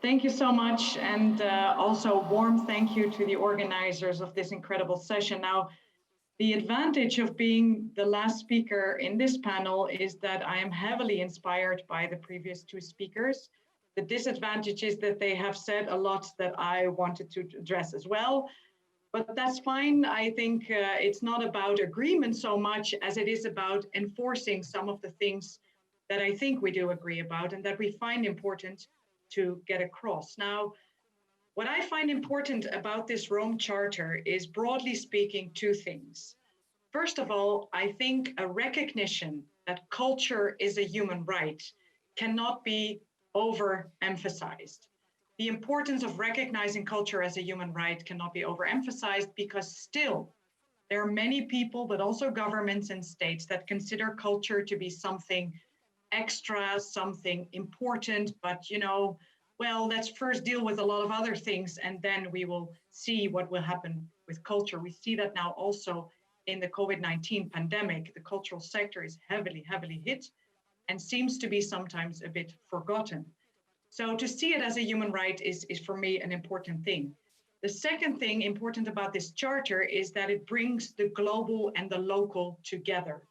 Thank you so much. And also, warm thank you to the organizers of this incredible session. Now, the advantage of being the last speaker in this panel is that I am heavily inspired by the previous two speakers. The disadvantage is that they have said a lot that I wanted to address as well. But that's fine. I think it's not about agreement so much as it is about enforcing some of the things that I think we do agree about and that we find important to get across. Now, what I find important about this Rome Charter is, broadly speaking, two things. First of all, I think a recognition that culture is a human right cannot be overemphasized. The importance of recognizing culture as a human right cannot be overemphasized because still there are many people, but also governments and states that consider culture to be something extra, something important, but well, let's first deal with a lot of other things and then we will see what will happen with culture. We see that now also in the COVID-19 pandemic. The cultural sector is heavily, heavily hit and seems to be sometimes a bit forgotten. So to see it as a human right is for me an important thing. The second thing important about this charter is that it brings the global and the local together.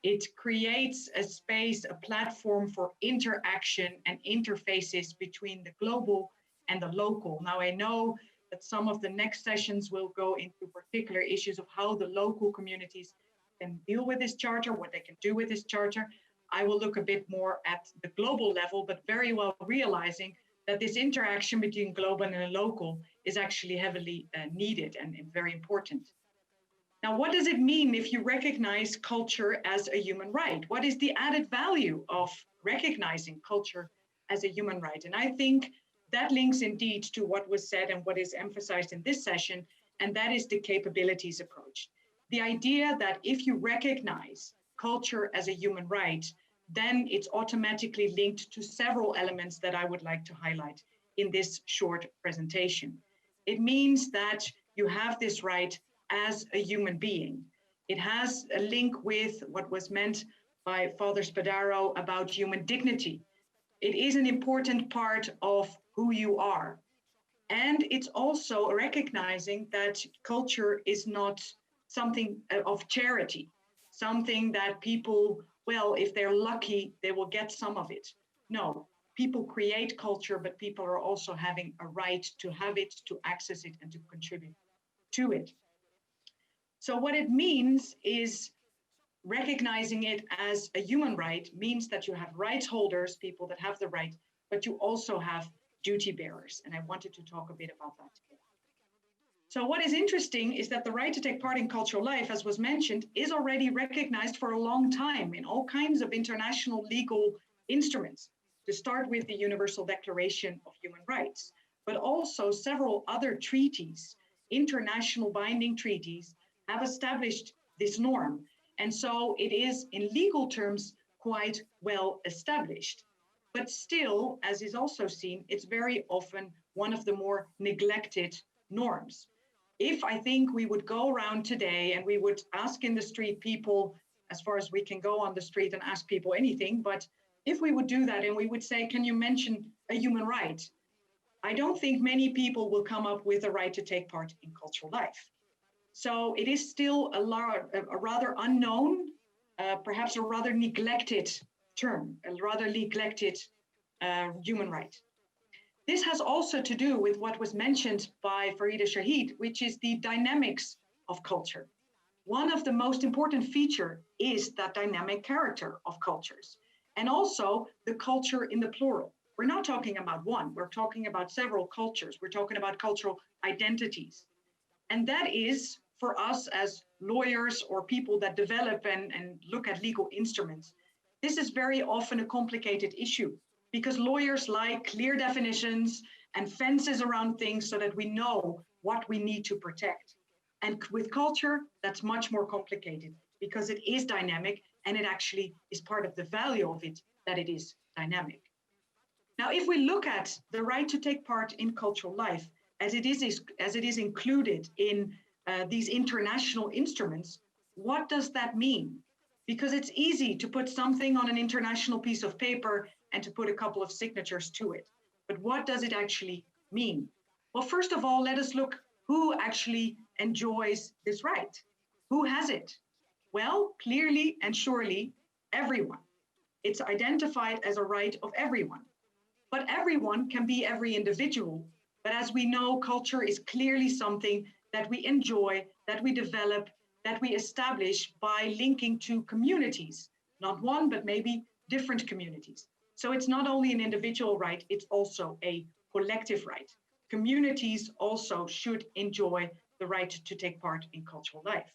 It creates a space, a platform for interaction and interfaces between the global and the local. Now, I know that some of the next sessions will go into particular issues of how the local communities can deal with this charter, what they can do with this charter. I will look a bit more at the global level, but very well realizing that this interaction between global and local is actually heavily needed and very important. Now, what does it mean if you recognize culture as a human right? What is the added value of recognizing culture as a human right? And I think that links indeed to what was said and what is emphasized in this session, and that is the capabilities approach. The idea that if you recognize culture as a human right, then it's automatically linked to several elements that I would like to highlight in this short presentation. It means that you have this right as a human being. It has a link with what was meant by Father Spadaro about human dignity. It is an important part of who you are. And it's also recognizing that culture is not something of charity, something that people, well, if they're lucky, they will get some of it. No, people create culture, but people are also having a right to have it, to access it, and to contribute to it. So what it means is recognizing it as a human right means that you have rights holders, people that have the right, but you also have duty bearers. And I wanted to talk a bit about that today. So what is interesting is that the right to take part in cultural life, as was mentioned, is already recognized for a long time in all kinds of international legal instruments, to start with the Universal Declaration of Human Rights, but also several other treaties, international binding treaties, have established this norm. And so it is, in legal terms, quite well established. But still, as is also seen, it's very often one of the more neglected norms. If I think we would go around today and we would ask in the street people, as far as we can go on the street and ask people anything, but if we would do that and we would say, can you mention a human right? I don't think many people will come up with a right to take part in cultural life. So it is still a rather unknown, perhaps a rather neglected term, a rather neglected human right. This has also to do with what was mentioned by Farida Shahid, which is the dynamics of culture. One of the most important features is that dynamic character of cultures, and also the culture in the plural. We're not talking about one, we're talking about several cultures. We're talking about cultural identities. And that is, for us as lawyers or people that develop and look at legal instruments, this is very often a complicated issue because lawyers like clear definitions and fences around things so that we know what we need to protect. And with culture, that's much more complicated because it is dynamic and it actually is part of the value of it that it is dynamic. Now, if we look at the right to take part in cultural life, as it is included in these international instruments, what does that mean? Because it's easy to put something on an international piece of paper and to put a couple of signatures to it. But what does it actually mean? Well, first of all, let us look who actually enjoys this right. Who has it? Well, clearly and surely, everyone. It's identified as a right of everyone. But everyone can be every individual. But as we know, culture is clearly something that we enjoy, that we develop, that we establish by linking to communities, not one, but maybe different communities. So it's not only an individual right, it's also a collective right. Communities also should enjoy the right to take part in cultural life.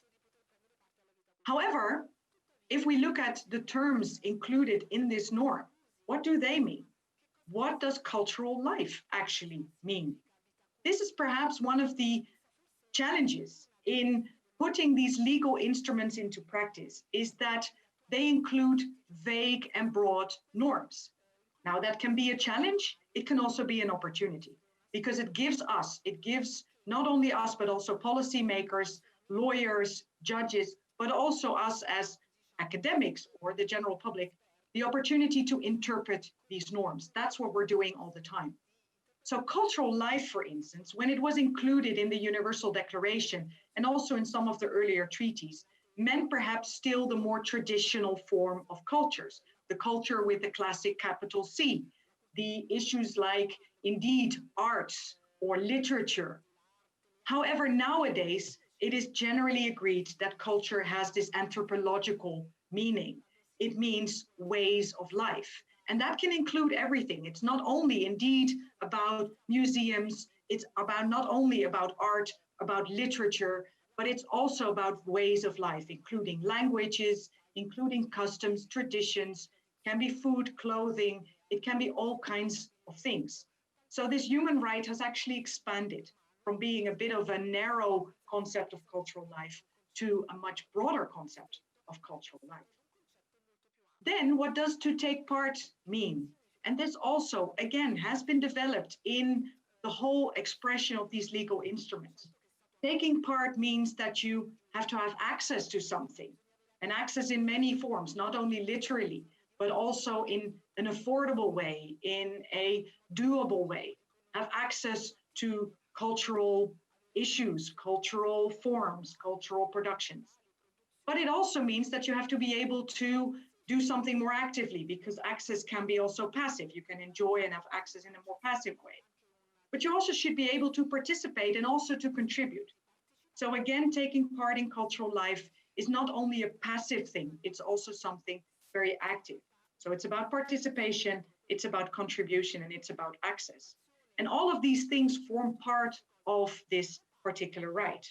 However, if we look at the terms included in this norm, what do they mean? What does cultural life actually mean? This is perhaps one of the challenges in putting these legal instruments into practice, is that they include vague and broad norms. Now, that can be a challenge. It can also be an opportunity, because it gives not only us, but also policymakers, lawyers, judges, but also us as academics or the general public, the opportunity to interpret these norms. That's what we're doing all the time. So cultural life, for instance, when it was included in the Universal Declaration and also in some of the earlier treaties, meant perhaps still the more traditional form of cultures, the culture with the classic capital C, the issues like indeed arts or literature. However, nowadays, it is generally agreed that culture has this anthropological meaning. It means ways of life. And that can include everything. It's not only indeed about museums, it's about not only about art, about literature, but it's also about ways of life, including languages, including customs, traditions, can be food, clothing, it can be all kinds of things. So this human right has actually expanded from being a bit of a narrow concept of cultural life to a much broader concept of cultural life. Then what does to take part mean? And this also, again, has been developed in the whole expression of these legal instruments. Taking part means that you have to have access to something, and access in many forms, not only literally, but also in an affordable way, in a doable way, have access to cultural issues, cultural forms, cultural productions. But it also means that you have to be able to do something more actively, because access can be also passive. You can enjoy and have access in a more passive way. But you also should be able to participate and also to contribute. So again, taking part in cultural life is not only a passive thing, it's also something very active. So it's about participation, it's about contribution, and it's about access. And all of these things form part of this particular right.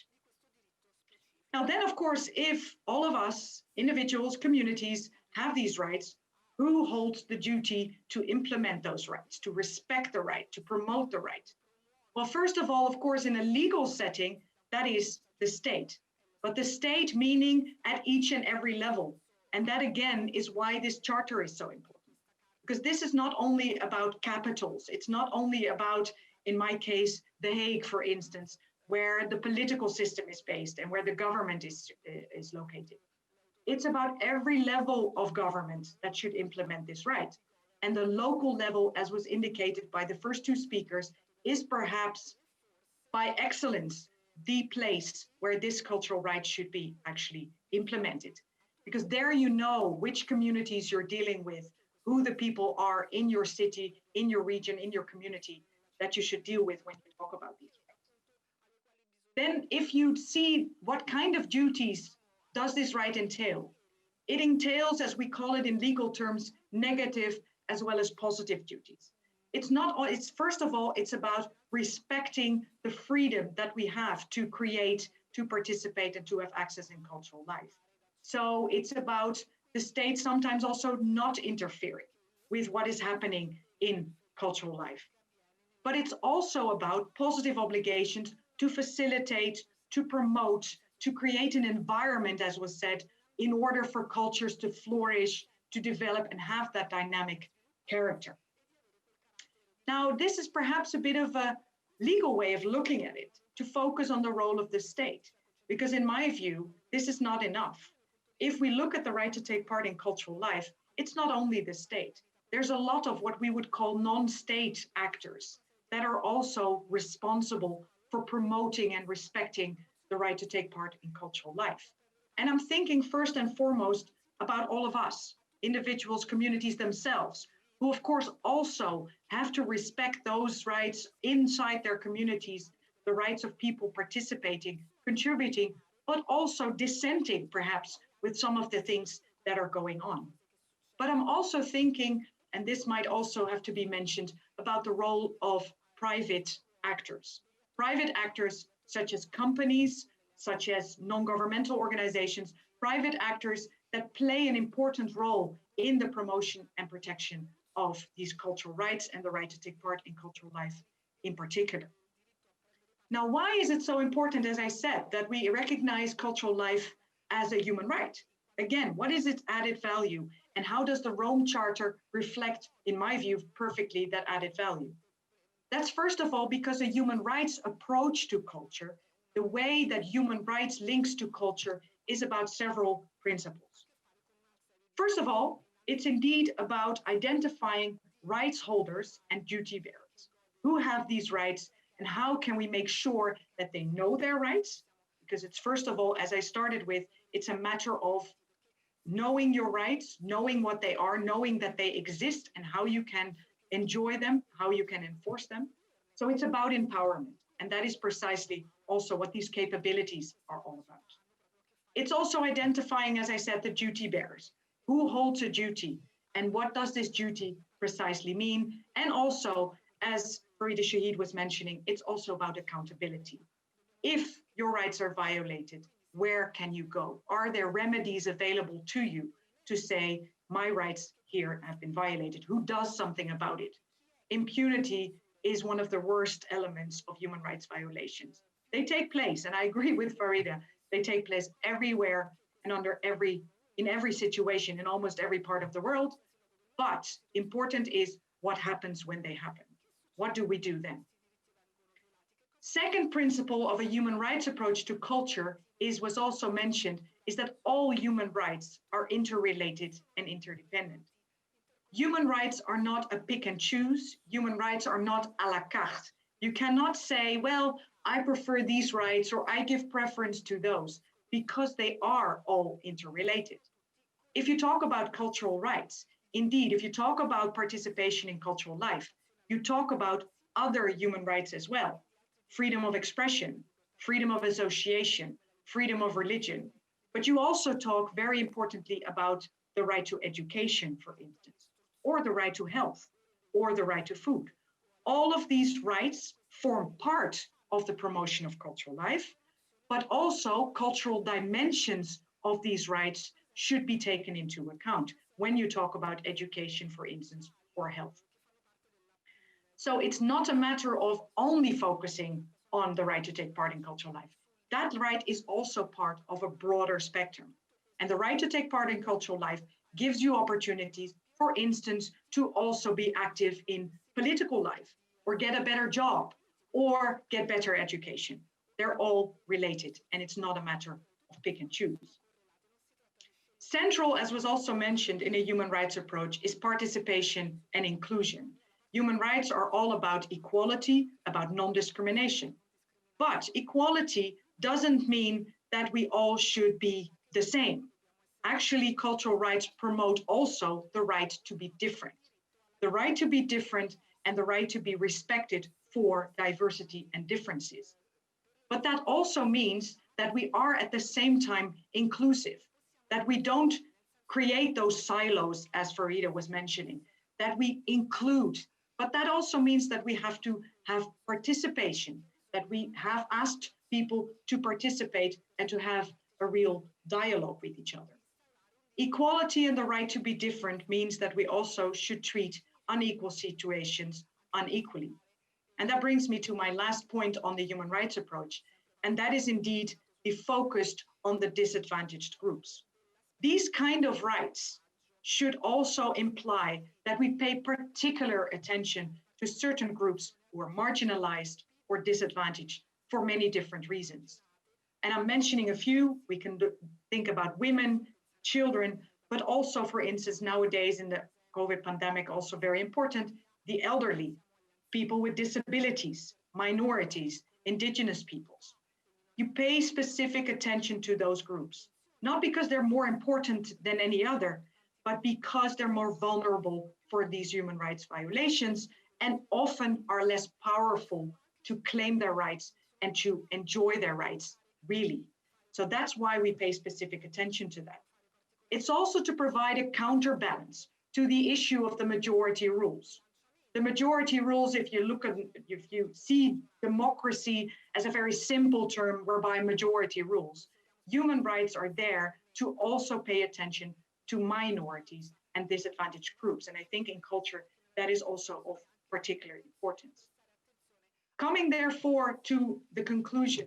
Now then, of course, if all of us, individuals, communities, have these rights, who holds the duty to implement those rights, to respect the right, to promote the right? Well, first of all, of course, in a legal setting, that is the state. But the state meaning at each and every level. And that, again, is why this charter is so important. Because this is not only about capitals. It's not only about, in my case, The Hague, for instance, where the political system is based and where the government is located. It's about every level of government that should implement this right. And the local level, as was indicated by the first two speakers, is perhaps by excellence the place where this cultural right should be actually implemented. Because there you know which communities you're dealing with, who the people are in your city, in your region, in your community that you should deal with when you talk about these rights. Then if you see what kind of duties does this right entail? It entails, as we call it in legal terms, negative as well as positive duties. It's first of all, it's about respecting the freedom that we have to create, to participate, and to have access in cultural life. So it's about the state sometimes also not interfering with what is happening in cultural life. But it's also about positive obligations to facilitate, to promote, to create an environment, as was said, in order for cultures to flourish, to develop, and have that dynamic character. Now, this is perhaps a bit of a legal way of looking at it, to focus on the role of the state, because in my view, this is not enough. If we look at the right to take part in cultural life, it's not only the state. there's a lot of what we would call non-state actors that are also responsible for promoting and respecting the right to take part in cultural life. And I'm thinking first and foremost about all of us, individuals, communities themselves, who of course also have to respect those rights inside their communities, the rights of people participating, contributing, but also dissenting perhaps with some of the things that are going on. But I'm also thinking, and this might also have to be mentioned, about the role of private actors. Private actors such as companies, such as non-governmental organizations, private actors that play an important role in the promotion and protection of these cultural rights and the right to take part in cultural life in particular. Now, why is it so important, as I said, that we recognize cultural life as a human right? Again, what is its added value, and how does the Rome Charter reflect, in my view, perfectly that added value? That's first of all because a human rights approach to culture, the way that human rights links to culture, is about several principles. First of all, it's indeed about identifying rights holders and duty bearers. Who have these rights, and how can we make sure that they know their rights? Because it's first of all, as I started with, it's a matter of knowing your rights, knowing what they are, knowing that they exist and how you can enjoy them, how you can enforce them. So it's about empowerment. And that is precisely also what these capabilities are all about. It's also identifying, as I said, the duty bearers. Who holds a duty, and what does this duty precisely mean? And also, as Farida Shahid was mentioning, it's also about accountability. If your rights are violated, where can you go? Are there remedies available to you to say, my rights here have been violated? Who does something about it? Impunity is one of the worst elements of human rights violations. They take place, and I agree with Farida, they take place everywhere and in every situation, in almost every part of the world. But important is what happens when they happen. What do we do then? Second principle of a human rights approach to culture was also mentioned, is that all human rights are interrelated and interdependent. Human rights are not a pick and choose. Human rights are not à la carte. You cannot say, well, I prefer these rights or I give preference to those, because they are all interrelated. If you talk about cultural rights, indeed, if you talk about participation in cultural life, you talk about other human rights as well. Freedom of expression, freedom of association, freedom of religion. But you also talk very importantly about the right to education, for instance, or the right to health, or the right to food. All of these rights form part of the promotion of cultural life, but also cultural dimensions of these rights should be taken into account when you talk about education, for instance, or health. So it's not a matter of only focusing on the right to take part in cultural life. That right is also part of a broader spectrum. And the right to take part in cultural life gives you opportunities, for instance, to also be active in political life, or get a better job, or get better education. They're all related, and it's not a matter of pick and choose. Central, as was also mentioned in a human rights approach, is participation and inclusion. Human rights are all about equality, about non-discrimination. But equality doesn't mean that we all should be the same. Actually, cultural rights promote also the right to be different. The right to be different and the right to be respected for diversity and differences. But that also means that we are at the same time inclusive, that we don't create those silos, as Farida was mentioning, that we include. But that also means that we have to have participation, that we have asked people to participate and to have a real dialogue with each other. Equality and the right to be different means that we also should treat unequal situations unequally. And that brings me to my last point on the human rights approach, and that is indeed be focused on the disadvantaged groups. These kind of rights should also imply that we pay particular attention to certain groups who are marginalized or disadvantaged for many different reasons. And I'm mentioning a few. We can think about women, children, but also, for instance, nowadays in the COVID pandemic also very important, the elderly, people with disabilities, minorities, indigenous peoples. You pay specific attention to those groups, not because they're more important than any other, but because they're more vulnerable for these human rights violations and often are less powerful to claim their rights and to enjoy their rights, really. So that's why we pay specific attention to that. It's also to provide a counterbalance to the issue of the majority rules. The majority rules, if you see democracy as a very simple term whereby majority rules, human rights are there to also pay attention to minorities and disadvantaged groups. And I think in culture, that is also of particular importance. Coming therefore to the conclusion,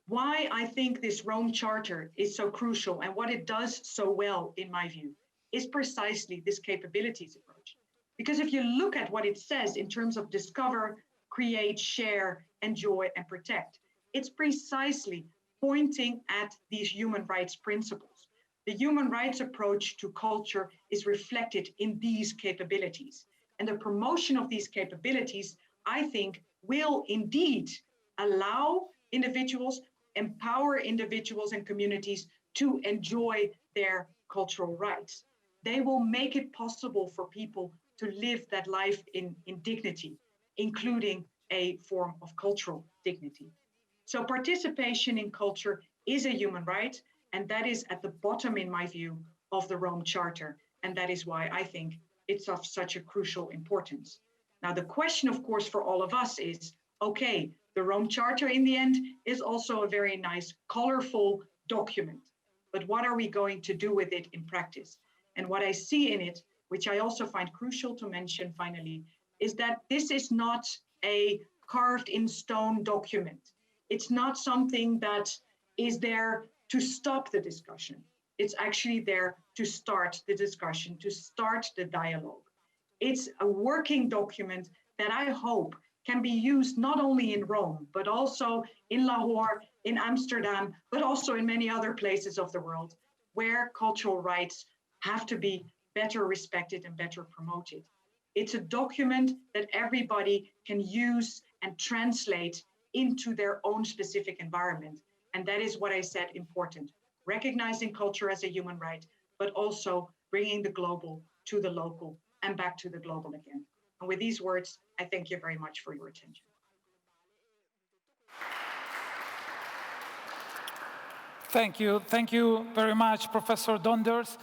why I think this Rome Charter is so crucial and what it does so well, in my view, is precisely this capabilities approach. Because if you look at what it says in terms of discover, create, share, enjoy, and protect, it's precisely pointing at these human rights principles. The human rights approach to culture is reflected in these capabilities. And the promotion of these capabilities, I think, will indeed allow individuals, empower individuals and communities to enjoy their cultural rights. They will make it possible for people to live that life in dignity, including a form of cultural dignity. So participation in culture is a human right, and that is at the bottom, in my view, of the Rome Charter. And that is why I think it's of such a crucial importance. Now, the question, of course, for all of us is, okay, the Rome Charter in the end is also a very nice, colorful document. But what are we going to do with it in practice? And what I see in it, which I also find crucial to mention finally, is that this is not a carved in stone document. It's not something that is there to stop the discussion. It's actually there to start the discussion, to start the dialogue. It's a working document that I hope can be used not only in Rome, but also in Lahore, in Amsterdam, but also in many other places of the world where cultural rights have to be better respected and better promoted. It's a document that everybody can use and translate into their own specific environment. And that is what I said important, recognizing culture as a human right, but also bringing the global to the local and back to the global again. And with these words, I thank you very much for your attention. Thank you. Thank you very much, Professor Donders.